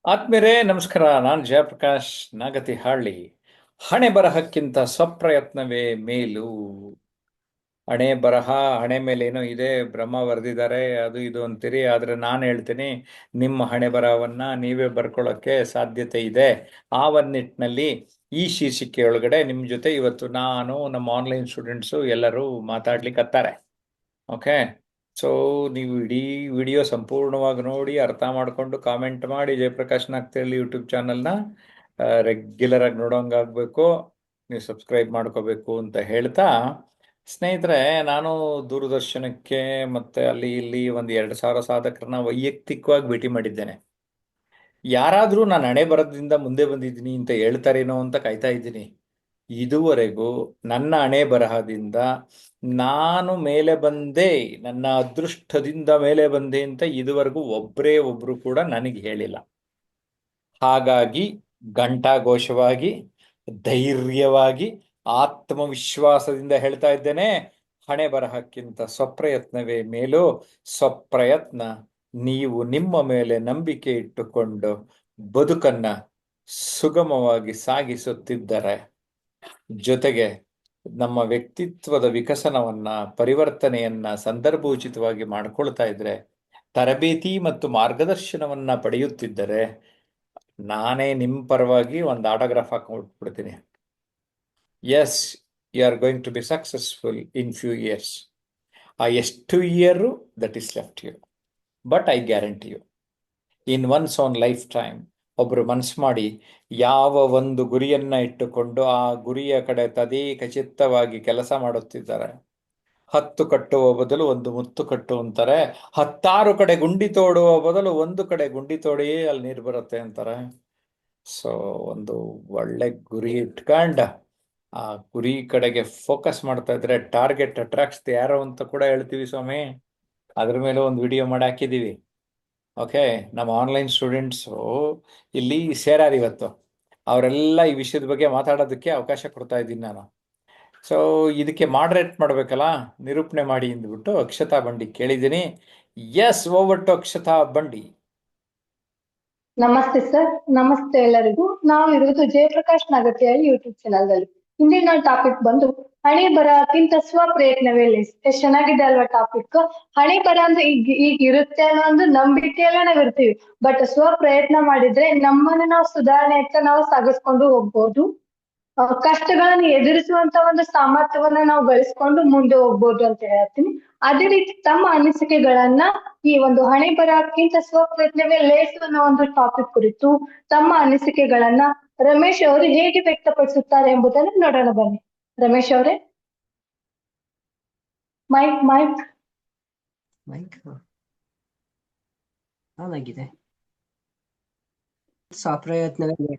ಆತ್ಮೀಯರೇ ನಮಸ್ಕಾರ. ನಾನು ಜಯಪ್ರಕಾಶ್ ನಾಗತಿಹಳ್ಳಿ. ಹಣೆ ಬರಹಕ್ಕಿಂತ ಸ್ವಪ್ರಯತ್ನವೇ ಮೇಲು. ಹಣೆ ಬರಹ, ಹಣೆ ಮೇಲೆ ಏನೋ ಇದೆ, ಬ್ರಹ್ಮ ಬರೆದಿದ್ದಾರೆ, ಅದು ಇದು ಅಂತೀರಿ. ಆದ್ರೆ ನಾನು ಹೇಳ್ತೀನಿ, ನಿಮ್ಮ ಹಣೆ ಬರಹವನ್ನ ನೀವೇ ಬರ್ಕೊಳ್ಳೋಕ್ಕೆ ಸಾಧ್ಯತೆ ಇದೆ. ಆ ಒಂದು ನಿಟ್ಟಿನಲ್ಲಿ ಈ ಶೀರ್ಷಿಕೆ ಒಳಗಡೆ ನಿಮ್ಮ ಜೊತೆ ಇವತ್ತು ನಾನು, ನಮ್ಮ ಆನ್ಲೈನ್ ಸ್ಟೂಡೆಂಟ್ಸು ಎಲ್ಲರೂ ಮಾತಾಡ್ಲಿಕ್ಕತ್ತಾರೆ. ಓಕೆ. ಸೊ ನೀವು ಇಡೀ ವಿಡಿಯೋ ಸಂಪೂರ್ಣವಾಗಿ ನೋಡಿ ಅರ್ಥ ಮಾಡಿಕೊಂಡು ಕಾಮೆಂಟ್ ಮಾಡಿ ಜಯಪ್ರಕಾಶ್ ನಾಗ್ತಿಹಳ್ಳಿ ಯೂಟ್ಯೂಬ್ ಚಾನಲ್ನ ರೆಗ್ಯುಲರ್ ಆಗಿ ನೋಡೋಂಗಾಗಬೇಕು. ನೀವು ಸಬ್ಸ್ಕ್ರೈಬ್ ಮಾಡ್ಕೋಬೇಕು ಅಂತ ಹೇಳ್ತಾ, ಸ್ನೇಹಿತರೆ, ನಾನು ದೂರದರ್ಶನಕ್ಕೆ ಮತ್ತೆ ಅಲ್ಲಿ ಇಲ್ಲಿ ಒಂದು 2,000 ಸಾಧಕರನ್ನ ವೈಯಕ್ತಿಕವಾಗಿ ಭೇಟಿ ಮಾಡಿದ್ದೇನೆ. ಯಾರಾದರೂ ನಾನು ಹಣೆ ಬರದಿಂದ ಮುಂದೆ ಬಂದಿದ್ದೀನಿ ಅಂತ ಹೇಳ್ತಾರೇನೋ ಅಂತ ಕಾಯ್ತಾ ಇದ್ದೀನಿ. ಇದುವರೆಗೂ ನನ್ನ ಹಣೆ ಬರಹದಿಂದ ನಾನು ಮೇಲೆ ಬಂದೆ, ನನ್ನ ಅದೃಷ್ಟದಿಂದ ಮೇಲೆ ಬಂದೆ ಅಂತ ಇದುವರೆಗೂ ಒಬ್ಬರೇ ಒಬ್ರು ಕೂಡ ನನಗೆ ಹೇಳಿಲ್ಲ. ಹಾಗಾಗಿ ಘಂಟಾಘೋಷವಾಗಿ, ಧೈರ್ಯವಾಗಿ, ಆತ್ಮವಿಶ್ವಾಸದಿಂದ ಹೇಳ್ತಾ ಇದ್ದೇನೆ, ಹಣೆ ಬರಹಕ್ಕಿಂತ ಸ್ವಪ್ರಯತ್ನವೇ ಮೇಲು. ಸ್ವಪ್ರಯತ್ನ, ನೀವು ನಿಮ್ಮ ಮೇಲೆ ನಂಬಿಕೆ ಇಟ್ಟುಕೊಂಡು ಬದುಕನ್ನ ಸುಗಮವಾಗಿ ಸಾಗಿಸುತ್ತಿದ್ದರೆ, ಜೊತೆಗೆ ನಮ್ಮ ವ್ಯಕ್ತಿತ್ವದ ವಿಕಸನವನ್ನ, ಪರಿವರ್ತನೆಯನ್ನ ಸಂದರ್ಭೋಚಿತವಾಗಿ ಮಾಡಿಕೊಳ್ತಾ ಇದ್ರೆ, ತರಬೇತಿ ಮತ್ತು ಮಾರ್ಗದರ್ಶನವನ್ನ ಪಡೆಯುತ್ತಿದ್ದರೆ, ನಾನೇ ನಿಮ್ಮ ಪರವಾಗಿ ಒಂದು ಆಟೋಗ್ರಾಫ್ ಹಾಕೊಂಡ್ಬಿಡ್ತೀನಿ. Yes, you are going to be successful in few years. ಆ ಎಷ್ಟು year that is left you, but I guarantee you, in once on life time ಒಬ್ಬರು ಮನಸ್ಸು ಮಾಡಿ ಯಾವ ಒಂದು ಗುರಿಯನ್ನ ಇಟ್ಟುಕೊಂಡು ಆ ಗುರಿಯ ಕಡೆ ತದೇಕಚಿತ್ತವಾಗಿ ಕೆಲಸ ಮಾಡುತ್ತಿದ್ದಾರೆ, 10 ಕಟ್ಟುವ ಬದಲು ಒಂದು ಮುತ್ತು ಕಟ್ಟು ಅಂತಾರೆ, 10 ಕಡೆ ಗುಂಡಿ ತೋಡುವ ಬದಲು ಒಂದು ಕಡೆ ಗುಂಡಿ ತೋಡಿ ಅಲ್ಲಿ ನೀರು ಬರುತ್ತೆ ಅಂತಾರೆ. ಸೊ ಒಂದು ಒಳ್ಳೆ ಗುರಿ ಇಟ್ಕೊಂಡ ಆ ಗುರಿ ಕಡೆಗೆ ಫೋಕಸ್ ಮಾಡ್ತಾ ಇದ್ರೆ ಟಾರ್ಗೆಟ್ ಅಟ್ರಾಕ್ಟ್ಸ್ ದಿ ಆರೋ ಅಂತ ಕೂಡ ಹೇಳ್ತೀವಿ ಸ್ವಾಮಿ. ಅದ್ರ ಮೇಲೆ ಒಂದು ವಿಡಿಯೋ ಮಾಡಿ ಹಾಕಿದ್ದೀವಿ. ಓಕೆ. ನಮ್ಮ ಆನ್ಲೈನ್ ಸ್ಟೂಡೆಂಟ್ಸು ಇಲ್ಲಿ ಸೇರಾರ ಇವತ್ತು. ಅವರೆಲ್ಲ ಈ ವಿಷಯದ ಬಗ್ಗೆ ಮಾತಾಡೋದಕ್ಕೆ ಅವಕಾಶ ಕೊಡ್ತಾ ಇದ್ದೀನಿ ನಾನು. ಸೊ ಇದಕ್ಕೆ ಮಾಡ್ರೇಟ್ ಮಾಡಬೇಕಲ್ಲ, ನಿರೂಪಣೆ ಮಾಡಿ ಅಂದ್ಬಿಟ್ಟು ಅಕ್ಷತಾ ಬಂಡಿ ಕೇಳಿದ್ದೀನಿ. ಎಸ್, ಓವರ್ ಟು ಅಕ್ಷತಾ ಬಂಡಿ. ನಮಸ್ತೆ ಸರ್, ನಮಸ್ತೆ ಎಲ್ಲರಿಗೂ. ನಾವು ಇರುವುದು ಜಯಪ್ರಕಾಶ್ ನಾಗತಿಹಳ್ಳಿ ಯೂಟ್ಯೂಬ್ ಚಾನಲ್ ಅಲ್ಲಿ. ಇಂದಿನ ಟಾಪಿಕ್ ಬಂದು ಹಣೆ ಬರಹಕ್ಕಿಂತ ಸ್ವಪ್ರಯತ್ನವೇ ಲೇಸ್. ಎಷ್ಟ್ ಚೆನ್ನಾಗಿದೆ ಅಲ್ವಾ ಟಾಪಿಕ್. ಹಣೆ ಬರಹ ಅಂದ್ರೆ ಈಗ ಇರುತ್ತೆ ಅನ್ನೋ ಒಂದು ನಂಬಿಕೆಯಲ್ಲೇ ನಾವ್ ಇರ್ತೀವಿ. ಬಟ್ ಸ್ವಪ್ರಯತ್ನ ಮಾಡಿದ್ರೆ ನಮ್ಮನ್ನ ನಾವು ಸುಧಾರಣೆ ಅಂತ ನಾವು ಸಾಗಿಸ್ಕೊಂಡು ಹೋಗ್ಬೋದು. ಕಷ್ಟಗಳನ್ನು ಎದುರಿಸುವಂತ ಒಂದು ಸಾಮರ್ಥ್ಯವನ್ನ ನಾವು ಗಳಿಸ್ಕೊಂಡು ಮುಂದೆ ಹೋಗ್ಬೋದು ಅಂತ ಹೇಳ್ತೀನಿ. ಅದೇ ರೀತಿ ತಮ್ಮ ಅನಿಸಿಕೆಗಳನ್ನ ಈ ಒಂದು ಹಣೆ ಬರಹಕ್ಕಿಂತ ಸ್ವಪ್ರಯತ್ನವೇ ಲೇಸು ಅನ್ನೋ ಒಂದು ಟಾಪಿಕ್ ಕುರಿತು ತಮ್ಮ ಅನಿಸಿಕೆಗಳನ್ನ ರಮೇಶ್ ಅವರು ಹೇಗೆ ವ್ಯಕ್ತಪಡಿಸುತ್ತಾರೆ ಎಂಬುದನ್ನು ನೋಡೋಣ ಬನ್ನಿ. ರಮೇಶ್ ಅವರೇ, ಮೈಕ್ ಮೈಕ್ ಮೈಕ್ ಆನ್ ಆಗಿದೆ. ಸ್ವಪ್ರಯತ್ನವೇ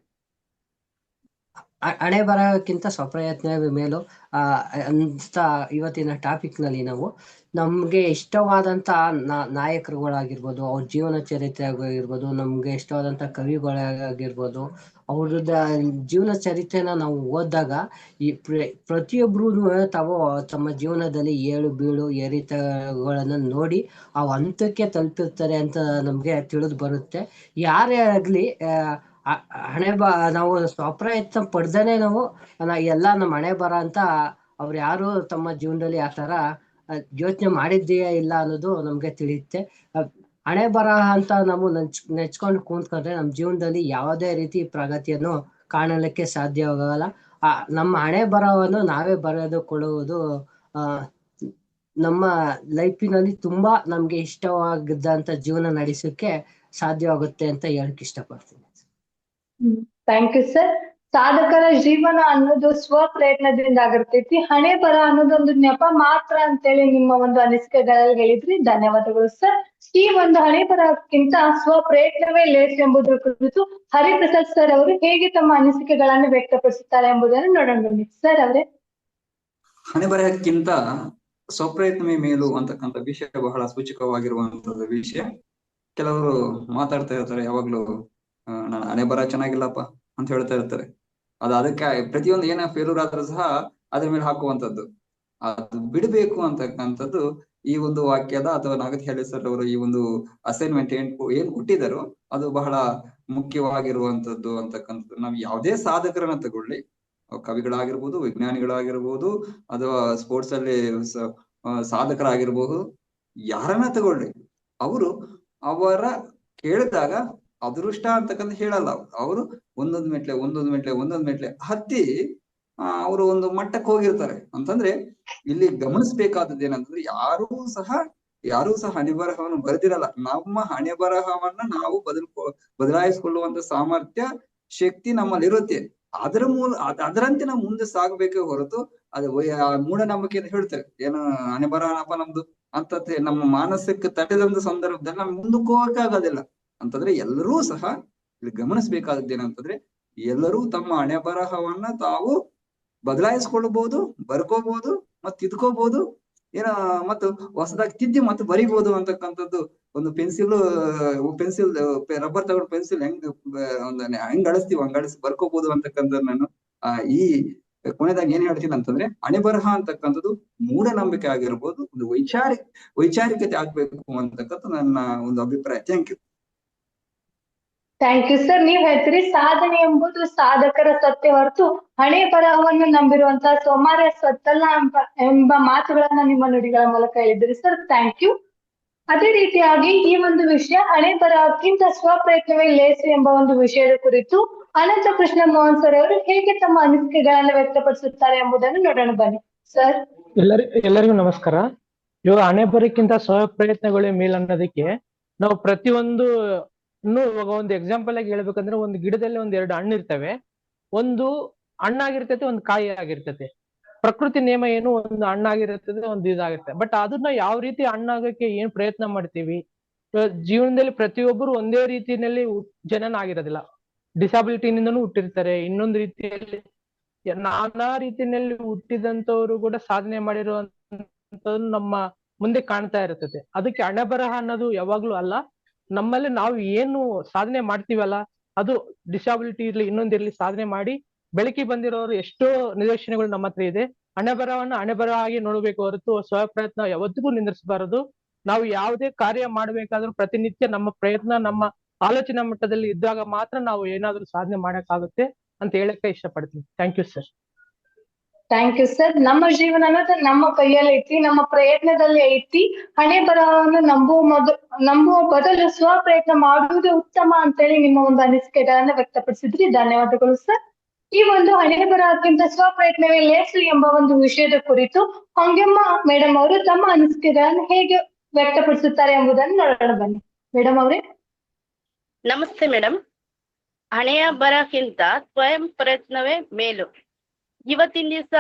ಹಣೆ ಬರಹಕ್ಕಿಂತ ಸ್ವಪ್ರಯತ್ನವೇ ಮೇಲು ಅಂತ ಇವತ್ತಿನ ಟಾಪಿಕ್ ನಲ್ಲಿ ನಾವು ನಮ್ಗೆ ಇಷ್ಟವಾದಂತ ನಾಯಕರುಗಳಾಗಿರ್ಬೋದು, ಅವ್ರ ಜೀವನ ಚರಿತ್ರೆ ಆಗಿರ್ಬೋದು, ನಮ್ಗೆ ಇಷ್ಟವಾದಂತ ಕವಿಗಳಾಗಿರ್ಬೋದು, ಅವ್ರದ ಜೀವನ ಚರಿತ್ರೆನ ನಾವು ಓದಿದಾಗ ಈ ಪ್ರತಿಯೊಬ್ರು ತಾವು ತಮ್ಮ ಜೀವನದಲ್ಲಿ ಏಳು ಬೀಳು ಏರಿತಗಳನ್ನು ನೋಡಿ ಆ ಹಂತಕ್ಕೆ ತಲುಪಿರ್ತಾರೆ ಅಂತ ನಮ್ಗೆ ತಿಳಿದು ಬರುತ್ತೆ. ಯಾರೇ ಆಗ್ಲಿ ನಾವು ಸ್ವಪ್ರಯತ್ನ ಪಡ್ದೇನೆ ನಾವು ಎಲ್ಲ ನಮ್ಮ ಹಣೆ ಬರ ಅಂತ ಅವ್ರು ಯಾರು ತಮ್ಮ ಜೀವನದಲ್ಲಿ ಆ ತರ ಯೋಚನೆ ಮಾಡಿದ್ದೀಯಾ ಇಲ್ಲ ಅನ್ನೋದು ನಮ್ಗೆ ತಿಳಿಯುತ್ತೆ. ಹಣೆ ಬರಹ ಅಂತ ನಾವು ನೆಚ್ಕೊಂಡು ಕೂತ್ಕೊಂಡ್ರೆ ನಮ್ಮ ಜೀವನದಲ್ಲಿ ಯಾವುದೇ ರೀತಿ ಪ್ರಗತಿಯನ್ನು ಕಾಣಲಿಕ್ಕೆ ಸಾಧ್ಯವಾಗಲ್ಲ. ನಮ್ಮ ಹಣೆ ಬರಹವನ್ನು ನಾವೇ ಬರೆದುಕೊಳ್ಳುವುದು ನಮ್ಮ ಲೈಫಿನಲ್ಲಿ ತುಂಬಾ ನಮ್ಗೆ ಇಷ್ಟವಾಗಿದ್ದಂತ ಜೀವನ ನಡೆಸೋಕೆ ಸಾಧ್ಯವಾಗುತ್ತೆ ಅಂತ ಹೇಳಕ್ ಇಷ್ಟಪಡ್ತೀನಿ. Thank you sir. ಸಾಧಕರ ಜೀವನ ಅನ್ನೋದು ಸ್ವಪ್ರಯತ್ನದಿಂದ ಆಗಿರ್ತೈತಿ. ಹಣೆ ಬರಹ ಅನ್ನೋದೊಂದು ನೆಪ ಮಾತ್ರ ಅಂತೇಳಿ ನಿಮ್ಮ ಒಂದು ಅನಿಸಿಕೆಗಳಲ್ಲಿ ಹೇಳಿದ್ರಿ. ಧನ್ಯವಾದಗಳು ಸರ್. ಈ ಒಂದು ಹಣೆ ಬರಹಕ್ಕಿಂತ ಸ್ವಪ್ರಯತ್ನವೇ ಲೇಸ್ ಎಂಬುದರ ಕುರಿತು ಹರಿಪ್ರಸಾದ್ ಸರ್ ಅವರು ಹೇಗೆ ತಮ್ಮ ಅನಿಸಿಕೆಗಳನ್ನು ವ್ಯಕ್ತಪಡಿಸುತ್ತಾರೆ ಎಂಬುದನ್ನು ನೋಡೋಣ ಬನ್ನಿ. ಸರ್ ಅವರೇ. ಹಣೆ ಬರಹಕ್ಕಿಂತ ಸ್ವಪ್ರಯತ್ನವೇ ಮೇಲು ಅಂತಕ್ಕಂಥ ವಿಷಯ ಬಹಳ ಸೂಚಕವಾಗಿರುವಂತದ್ದು ವಿಷಯ. ಕೆಲವರು ಮಾತಾಡ್ತಾ ಇರ್ತಾರೆ ಯಾವಾಗ್ಲೂ, ನಾನು ಹಣೆ ಬರಹ ಚೆನ್ನಾಗಿಲ್ಲಪ್ಪ ಅಂತ ಹೇಳ್ತಾ ಇರ್ತಾರೆ. ಅದಕ್ಕೆ ಪ್ರತಿಯೊಂದು ಏನ ಫೇಲ್ಯೂರ್ ಆದ್ರೂ ಸಹ ಅದ್ರ ಮೇಲೆ ಹಾಕುವಂಥದ್ದು, ಅದು ಬಿಡಬೇಕು ಅಂತಕ್ಕಂಥದ್ದು ಈ ಒಂದು ವಾಕ್ಯದ ಅಥವಾ ನಾಗತಿಹಳ್ಳಿ ಸರ್ ಅವರು ಈ ಒಂದು ಅಸೈನ್ಮೆಂಟ್ ಏನ್ ಕೊಟ್ಟಿದ್ದಾರೋ ಅದು ಬಹಳ ಮುಖ್ಯವಾಗಿರುವಂತದ್ದು ಅಂತಕ್ಕಂಥದ್ದು. ನಾವು ಯಾವುದೇ ಸಾಧಕರನ್ನ ತಗೊಳ್ಳಿ, ಕವಿಗಳಾಗಿರ್ಬೋದು, ವಿಜ್ಞಾನಿಗಳಾಗಿರ್ಬೋದು, ಅಥವಾ ಸ್ಪೋರ್ಟ್ಸ್ ಅಲ್ಲಿ ಸಾಧಕರಾಗಿರ್ಬಹುದು, ಯಾರನ್ನ ತಗೊಳ್ಳಿ, ಅವರ ಕೇಳಿದಾಗ ಅದೃಷ್ಟ ಅಂತಕ್ಕಂಥ ಹೇಳಲ್ಲ. ಅವರು ಒಂದೊಂದ್ ಮೆಟ್ಲೆ ಹತ್ತಿ ಅವರು ಒಂದು ಮಟ್ಟಕ್ಕೆ ಹೋಗಿರ್ತಾರೆ. ಅಂತಂದ್ರೆ ಇಲ್ಲಿ ಗಮನಿಸ್ಬೇಕಾದದ್ದು ಏನಂತಂದ್ರೆ, ಯಾರೂ ಸಹ ಹಣೆ ಬರಹವನ್ನು ಬರೆದಿರಲ್ಲ. ನಮ್ಮ ಹಣೆ ಬರಹವನ್ನ ನಾವು ಬದಲಾಯಿಸಿಕೊಳ್ಳುವಂತ ಸಾಮರ್ಥ್ಯ, ಶಕ್ತಿ ನಮ್ಮಲ್ಲಿರುತ್ತೆ. ಅದರಂತೆ ನಾವು ಮುಂದೆ ಸಾಗಬೇಕೇ ಹೊರತು ಅದು ಮೂಢನಂಬಿಕೆ ಅಂತ ಹೇಳ್ತೇವೆ, ಏನು ಹಣೆ ಬರಹನಪ್ಪ ನಮ್ದು ಅಂತ ನಮ್ಮ ಮಾನಸಕ್ಕೆ ತಟ್ಟೆದಂತ ಸಂದರ್ಭದಲ್ಲಿ ನಾವು ಮುಂದಕ್ಕೆ ಹೋಗಕ್ಕಾಗೋದಿಲ್ಲ. ಅಂತಂದ್ರೆ ಎಲ್ಲರೂ ಸಹ ಇಲ್ಲಿ ಗಮನಿಸ್ಬೇಕಾದದ್ದು ಏನಂತಂದ್ರೆ, ಎಲ್ಲರೂ ತಮ್ಮ ಹಣೆ ಬರಹವನ್ನ ತಾವು ಬದಲಾಯಿಸ್ಕೊಳ್ಬಹುದು, ಬರ್ಕೋಬಹುದು, ಮತ್ ತಿದ್ಕೋಬಹುದು, ಮತ್ತು ಹೊಸದಾಗಿ ತಿದ್ದಿ ಮತ್ತೆ ಬರಿಬಹುದು ಅಂತಕ್ಕಂಥದ್ದು. ಒಂದು ಪೆನ್ಸಿಲ್ ರಬ್ಬರ್ ತಗೊಂಡು ಪೆನ್ಸಿಲ್ ಹೆಂಗ್ ಅಳಿಸ್ತೀವಿ ಹಂಗ ಅಳಿಸಿ ಬರ್ಕೋಬಹುದು ಅಂತಕ್ಕಂಥದ್ದು. ನಾನು ಈ ಕೊನೆದಾಗ ಏನ್ ಹೇಳ್ತೀನಿ ಅಂತಂದ್ರೆ, ಹಣೆ ಬರಹ ಅಂತಕ್ಕಂಥದ್ದು ಮೂಢನಂಬಿಕೆ ಆಗಿರ್ಬೋದು, ಒಂದು ವೈಚಾರಿಕತೆ ಆಗ್ಬೇಕು ಅಂತಕ್ಕಂಥ ನನ್ನ ಒಂದು ಅಭಿಪ್ರಾಯ. Thank you. Thank you sir. ನೀವ್ ಹೇಳ್ತೀರಿ ಸಾಧನೆ ಎಂಬುದು ಸಾಧಕರ ಸತ್ಯ ಹೊರತು ಹಣೆ ಬರಹವನ್ನು ನಂಬಿರುವಂತಹ ಸೋಮಾರಿಯ ಸ್ವತ್ತಲ್ಲ ಎಂಬ ಮಾತುಗಳನ್ನ ನಿಮ್ಮ ನುಡಿಗಳ ಮೂಲಕ ಹೇಳಿದ್ರಿ ಸರ್. Thank you. ಅದೇ ರೀತಿಯಾಗಿ ಈ ಒಂದು ವಿಷಯ ಹಣೆ ಬರಹಕ್ಕಿಂತ ಸ್ವಪ್ರಯತ್ನವೇ ಲೇಸು ಎಂಬ ಒಂದು ವಿಷಯದ ಕುರಿತು ಅನಂತ ಕೃಷ್ಣ ಮೋಹನ್ ಸರ್ ಅವರು ಹೇಗೆ ತಮ್ಮ ಅನಿಸಿಕೆಗಳನ್ನು ವ್ಯಕ್ತಪಡಿಸುತ್ತಾರೆ ಎಂಬುದನ್ನು ನೋಡೋಣ ಬನ್ನಿ ಸರ್. ಎಲ್ಲರಿಗೂ ನಮಸ್ಕಾರ. ಇವಾಗ ಹಣೆ ಬರಕ್ಕಿಂತ ಸ್ವಪ್ರಯತ್ನಗಳೇ ಮೇಲ್ ಅನ್ನೋದಕ್ಕೆ ನಾವು ಪ್ರತಿಯೊಂದು ಇವಾಗ ಒಂದು ಎಕ್ಸಾಂಪಲ್ ಆಗಿ ಹೇಳ್ಬೇಕಂದ್ರೆ, ಒಂದು ಗಿಡದಲ್ಲಿ ಎರಡು ಹಣ್ಣು ಇರ್ತವೆ. ಒಂದು ಹಣ್ಣಾಗಿರ್ತೈತೆ, ಒಂದು ಕಾಯಿ ಆಗಿರ್ತೈತೆ. ಪ್ರಕೃತಿ ನಿಯಮ ಏನು, ಒಂದು ಹಣ್ಣಾಗಿರ್ತದೆ, ಒಂದು ಇದಾಗಿರ್ತದೆ. ಬಟ್ ಅದನ್ನ ಯಾವ ರೀತಿ ಹಣ್ಣಾಗಕ್ಕೆ ಏನ್ ಪ್ರಯತ್ನ ಮಾಡ್ತೀವಿ. ಜೀವನದಲ್ಲಿ ಪ್ರತಿಯೊಬ್ಬರು ಒಂದೇ ರೀತಿಯಲ್ಲಿ ಜನನ ಆಗಿರೋದಿಲ್ಲ. ಡಿಸಾಬಿಲಿಟಿನಿಂದನೂ ಹುಟ್ಟಿರ್ತಾರೆ, ಇನ್ನೊಂದು ರೀತಿಯಲ್ಲಿ ನಾನಾ ರೀತಿಯಲ್ಲಿ ಹುಟ್ಟಿದಂತವ್ರು ಕೂಡ ಸಾಧನೆ ಮಾಡಿರುವಂತದ್ದು ನಮ್ಮ ಮುಂದೆ ಕಾಣ್ತಾ ಇರ್ತದೆ. ಅದಕ್ಕೆ ಹಣೆ ಬರಹ ಅನ್ನೋದು ಯಾವಾಗ್ಲೂ ಅಲ್ಲ. ನಮ್ಮಲ್ಲಿ ನಾವು ಏನು ಸಾಧನೆ ಮಾಡ್ತೀವಲ್ಲ, ಅದು ಡಿಸಾಬಿಲಿಟಿ ಇರ್ಲಿ ಇನ್ನೊಂದಿರ್ಲಿ ಸಾಧನೆ ಮಾಡಿ ಬೆಳಕಿ ಬಂದಿರೋರು ಎಷ್ಟೋ ನಿದರ್ಶನಗಳು ನಮ್ಮ ಹತ್ರ ಇದೆ. ಹಣೆ ಬರಹವನ್ನ ಹಣೆ ಬರಹ ಆಗಿ ನೋಡ್ಬೇಕು ಹೊರತು ಸ್ವಪ್ರಯತ್ನ ಯಾವತ್ತಿಗೂ ನಿಂದಿಸಬಾರದು. ನಾವು ಯಾವುದೇ ಕಾರ್ಯ ಮಾಡ್ಬೇಕಾದ್ರೂ ಪ್ರತಿನಿತ್ಯ ನಮ್ಮ ಪ್ರಯತ್ನ ನಮ್ಮ ಆಲೋಚನಾ ಮಟ್ಟದಲ್ಲಿ ಇದ್ದಾಗ ಮಾತ್ರ ನಾವು ಏನಾದ್ರೂ ಸಾಧನೆ ಮಾಡಕ್ಕಾಗುತ್ತೆ ಅಂತ ಹೇಳಕ್ಕೆ ಇಷ್ಟಪಡ್ತೀನಿ. Thank you sir. Thank you sir. ನಮ್ಮ ಜೀವನ ಅನ್ನೋದು ನಮ್ಮ ಕೈಯಲ್ಲಿ ಐತಿ, ನಮ್ಮ ಪ್ರಯತ್ನದಲ್ಲಿ ಐತಿ. ಹಣೆ ಬರಹವನ್ನು ನಂಬುವ ಬದಲು ಸ್ವಪ್ರಯತ್ನ ಮಾಡುವುದೇ ಉತ್ತಮ ಅಂತೇಳಿ ನಿಮ್ಮ ಒಂದು ಅನಿಸಿಕೆಗಳನ್ನ ವ್ಯಕ್ತಪಡಿಸಿದ್ರಿ. ಧನ್ಯವಾದಗಳು ಸರ್. ಈ ಒಂದು ಹಣೆ ಬರಹಕ್ಕಿಂತ ಸ್ವಪ್ರಯತ್ನವೇ ಲೇಸು ಎಂಬ ಒಂದು ವಿಷಯದ ಕುರಿತು ಹೊಂಗೆಮ್ಮ ಮೇಡಮ್ ಅವರು ತಮ್ಮ ಅನಿಸಿಕೆಗಳನ್ನು ಹೇಗೆ ವ್ಯಕ್ತಪಡಿಸುತ್ತಾರೆ ಎಂಬುದನ್ನು ನೋಡೋಣ ಬನ್ನಿ ಮೇಡಮ್ ಅವರೇ. ನಮಸ್ತೆ ಮೇಡಮ್. ಹಣೆಯ ಬರಹಕ್ಕಿಂತ ಸ್ವಯಂ ಪ್ರಯತ್ನವೇ ಮೇಲು. ಇವತ್ತಿನ ದಿವಸ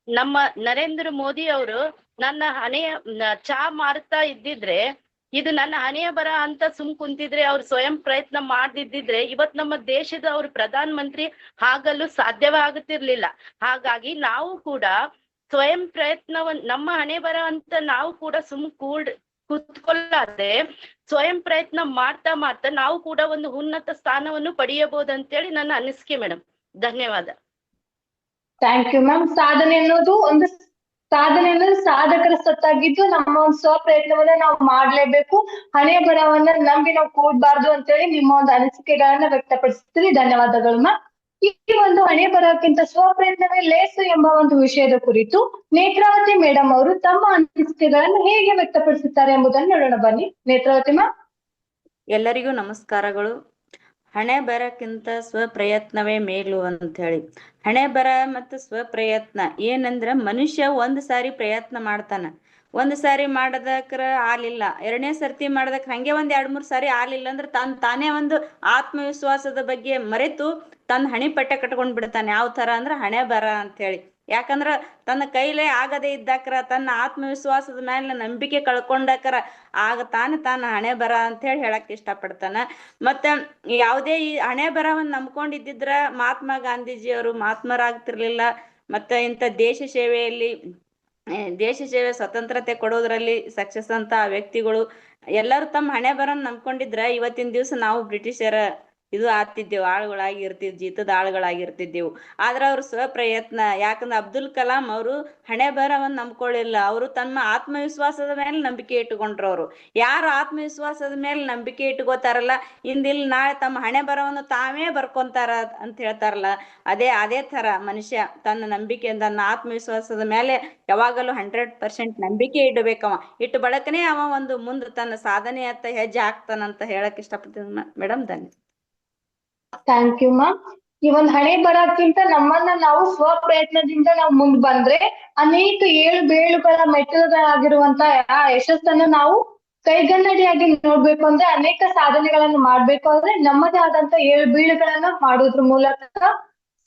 ನಮ್ಮ ನರೇಂದ್ರ ಮೋದಿ ಅವರು ನನ್ನ ಹಣೆಯ ಚಾ ಮಾರುತ್ತಾ ಇದ್ದಿದ್ರೆ, ಇದು ನನ್ನ ಹಣೆಯ ಬರಹ ಅಂತ ಕುಂತಿದ್ರೆ, ಅವ್ರು ಸ್ವಯಂ ಪ್ರಯತ್ನ ಮಾಡ್ದಿದ್ರೆ ಇವತ್ ನಮ್ಮ ದೇಶದ ಅವ್ರು ಪ್ರಧಾನ ಮಂತ್ರಿ ಆಗಲು ಸಾಧ್ಯವೇ ಆಗುತ್ತಿರ್ಲಿಲ್ಲ. ಹಾಗಾಗಿ ನಾವು ಕೂಡ ಸ್ವಯಂ ಪ್ರಯತ್ನವನ್ನ ನಮ್ಮ ಹಣೆ ಬರಹ ಅಂತ ನಾವು ಕೂಡ ಕೂತ್ಕೊಳ್ಳಾದೆ ಸ್ವಯಂ ಪ್ರಯತ್ನ ಮಾಡ್ತಾ ನಾವು ಕೂಡ ಒಂದು ಉನ್ನತ ಸ್ಥಾನವನ್ನು ಪಡೆಯಬಹುದು ಅಂತೇಳಿ ನನ್ನ ಅನಿಸಿಕೆ ಮೇಡಮ್. ಧನ್ಯವಾದ. Thank you ma'am. ಸಾಧನೆ ಅನ್ನೋದು ಸಾಧಕರ ಸತ್ತಾಗಿದ್ದು, ನಮ್ಮ ಒಂದು ಸ್ವಪ್ರಯತ್ನವನ್ನ ನಾವು ಮಾಡ್ಲೇಬೇಕು. ಹಣೆ ಬರಹವನ್ನ ನಂಬಿ ನಾವು ಕೂಡ್ಬಾರ್ದು ಅಂತೇಳಿ ನಿಮ್ಮ ಒಂದು ಅನಿಸಿಕೆಗಳನ್ನ ವ್ಯಕ್ತಪಡಿಸ್ತೀರಿ. ಧನ್ಯವಾದಗಳು ಮ್ಯಾಮ್. ಈ ಒಂದು ಹಣೆ ಬರಹಕ್ಕಿಂತ ಸ್ವಪ್ರಯತ್ನವೇ ಲೇಸು ಎಂಬ ಒಂದು ವಿಷಯದ ಕುರಿತು ನೇತ್ರಾವತಿ ಮೇಡಮ್ ಅವರು ತಮ್ಮ ಅನಿಸಿಕೆಗಳನ್ನು ಹೇಗೆ ವ್ಯಕ್ತಪಡಿಸುತ್ತಾರೆ ಎಂಬುದನ್ನು ನೋಡೋಣ ಬನ್ನಿ ನೇತ್ರಾವತಿ ಮ್ಯಾಮ್. ಎಲ್ಲರಿಗೂ ನಮಸ್ಕಾರಗಳು. ಹಣೆ ಬರಕ್ಕಿಂತ ಸ್ವಪ್ರಯತ್ನವೇ ಮೇಲು ಅಂತ ಹೇಳಿ. ಹಣೆ ಬರ ಮತ್ತು ಸ್ವಪ್ರಯತ್ನ ಏನಂದ್ರ, ಮನುಷ್ಯ ಒಂದ್ ಸಾರಿ ಪ್ರಯತ್ನ ಮಾಡ್ತಾನ, ಒಂದ್ ಸಾರಿ ಮಾಡದಕ್ರ ಆಲಿಲ್ಲ, ಎರಡನೇ ಸರ್ತಿ ಮಾಡದಕ್ ಹಂಗೆ ಒಂದ್ 2-3 ಸಾರಿ ಆಲಿಲ್ಲ ಅಂದ್ರೆ ತಾನೇ ಒಂದು ಆತ್ಮವಿಶ್ವಾಸದ ಬಗ್ಗೆ ಮರೆತು ತನ್ನ ಹಣಿ ಪಟ್ಟೆ ಕಟ್ಕೊಂಡ್ ಬಿಡ್ತಾನೆ. ಯಾವ ತರ ಅಂದ್ರ ಹಣೆ ಬರ ಅಂತ ಹೇಳಿ. ಯಾಕಂದ್ರ ತನ್ನ ಕೈಲೇ ಆಗದೆ ಇದ್ದಾಕ್ರ, ತನ್ನ ಆತ್ಮವಿಶ್ವಾಸದ ಮೇಲೆ ನಂಬಿಕೆ ಕಳ್ಕೊಂಡಕ್ರ ಆಗ ತಾನ ಹಣೆ ಬರ ಅಂತ ಹೇಳಿ ಹೇಳಕ್ ಇಷ್ಟಪಡ್ತಾನ. ಮತ್ತ ಯಾವುದೇ ಈ ಹಣೆ ಬರವನ್ನ ನಂಬ್ಕೊಂಡಿದ್ದಿದ್ರ ಮಹಾತ್ಮ ಗಾಂಧೀಜಿಯವರು ಮಹಾತ್ಮರಾಗ್ತಿರ್ಲಿಲ್ಲ. ಮತ್ತೆ ಇಂಥ ದೇಶ ಸೇವೆ ಸ್ವತಂತ್ರತೆ ಕೊಡೋದ್ರಲ್ಲಿ ಸಕ್ಸಸ್ ಅಂತ ವ್ಯಕ್ತಿಗಳು ಎಲ್ಲರೂ ತಮ್ಮ ಹಣೆ ಬರನ್ ನಂಬ್ಕೊಂಡಿದ್ರ ಇವತ್ತಿನ ದಿವ್ಸ ನಾವು ಬ್ರಿಟಿಷರ ಇದು ಆಗ್ತಿದ್ದೆವು, ಆಳುಗಳಾಗಿ ಇರ್ತಿದ್ವು, ಜೀತದ ಆಳುಗಳಾಗಿರ್ತಿದ್ದೆವು. ಆದ್ರೆ ಅವ್ರ ಸ್ವಪ್ರಯತ್ನ, ಯಾಕಂದ್ರೆ ಅಬ್ದುಲ್ ಕಲಾಂ ಅವರು ಹಣೆ ಬರವನ್ನು ನಂಬ್ಕೊಳ್ಳಿಲ್ಲ. ಅವರು ತಮ್ಮ ಆತ್ಮವಿಶ್ವಾಸದ ಮೇಲೆ ನಂಬಿಕೆ ಇಟ್ಟುಕೊಂಡ್ರು. ಅವರು ಯಾರು ಆತ್ಮವಿಶ್ವಾಸದ ಮೇಲೆ ನಂಬಿಕೆ ಇಟ್ಕೋತಾರಲ್ಲ, ಇಂದಿಲ್ ನಾಳೆ ತಮ್ಮ ಹಣೆ ಬರವನ್ನು ತಾವೇ ಬರ್ಕೊಂತಾರ ಅಂತ ಹೇಳ್ತಾರಲ್ಲ, ಅದೇ ತರ ಮನುಷ್ಯ ತನ್ನ ನಂಬಿಕೆ, ತನ್ನ ಆತ್ಮವಿಶ್ವಾಸದ ಮೇಲೆ ಯಾವಾಗಲೂ 100% ನಂಬಿಕೆ ಇಡಬೇಕವ. ಇಟ್ಟು ಬಳಕನೇ ಅವ ಒಂದು ಮುಂದೆ ತನ್ನ ಸಾಧನೆಯತ್ತ ಹೆಜ್ಜೆ ಹಾಕ್ತಾನಂತ ಹೇಳಕ್ ಇಷ್ಟಪಡ್ತೀನಿ ಮೇಡಮ್. ಧನ್ಯವಾದ. Thank you ma'am. ಈ ಒಂದ್ ಹಣೆ ಬರಕ್ಕಿಂತ ನಮ್ಮನ್ನ ನಾವು ಸ್ವಪ್ರಯತ್ನದಿಂದ ನಾವು ಮುಂದ್ ಬಂದ್ರೆ ಅನೇಕ ಏಳು ಬೇಳುಗಳ ಮೆಟ್ಟಿಲುಗಳಾಗಿರುವಂತ ಆ ಯಶಸ್ಸನ್ನು ನಾವು ಕೈಗನ್ನಡಿಯಾಗಿ ನೋಡ್ಬೇಕು ಅಂದ್ರೆ, ಅನೇಕ ಸಾಧನೆಗಳನ್ನು ಮಾಡ್ಬೇಕು ಅಂದ್ರೆ ನಮ್ಮದೇ ಆದಂತ ಏಳು ಬೀಳುಗಳನ್ನ ಮಾಡೋದ್ರ ಮೂಲಕ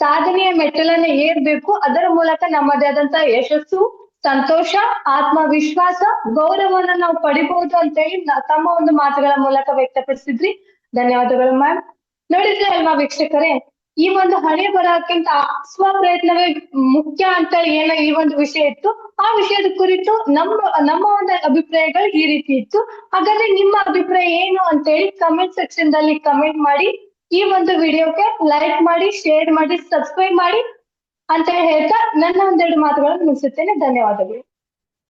ಸಾಧನೆಯ ಮೆಟ್ಟಿಲನ್ನ ಏರ್ಬೇಕು. ಅದರ ಮೂಲಕ ನಮ್ಮದೇ ಆದಂತ ಯಶಸ್ಸು, ಸಂತೋಷ, ಆತ್ಮವಿಶ್ವಾಸ, ಗೌರವವನ್ನ ನಾವು ಪಡಿಬಹುದು ಅಂತ ಹೇಳಿ ತಮ್ಮ ಒಂದು ಮಾತುಗಳ ಮೂಲಕ ವ್ಯಕ್ತಪಡಿಸಿದ್ರಿ. ಧನ್ಯವಾದಗಳು ಮ್ಯಾಮ್. ನೋಡಿದ್ರೆ ಅಲ್ವಾ ವೀಕ್ಷಕರೇ, ಈ ಒಂದು ಹಣೆ ಬರಕ್ಕಿಂತ ಸ್ವಪ್ರಯತ್ನವೇ ಮುಖ್ಯ ಅಂತ ಏನೋ ಈ ಒಂದು ವಿಷಯ ಇತ್ತು. ಆ ವಿಷಯದ ಕುರಿತು ನಮ್ಮ ಒಂದು ಅಭಿಪ್ರಾಯಗಳು ಈ ರೀತಿ ಇತ್ತು. ಹಾಗಾದ್ರೆ ನಿಮ್ಮ ಅಭಿಪ್ರಾಯ ಏನು ಅಂತ ಹೇಳಿ ಕಮೆಂಟ್ ಸೆಕ್ಷನ್ ದಲ್ಲಿ ಕಮೆಂಟ್ ಮಾಡಿ. ಈ ಒಂದು ವಿಡಿಯೋಗೆ ಲೈಕ್ ಮಾಡಿ, ಶೇರ್ ಮಾಡಿ, ಸಬ್ಸ್ಕ್ರೈಬ್ ಮಾಡಿ ಅಂತ ಹೇಳ್ತಾ ನನ್ನ ಒಂದೆರಡು ಮಾತುಗಳನ್ನು ಮುಗಿಸುತ್ತೇನೆ. ಧನ್ಯವಾದಗಳು.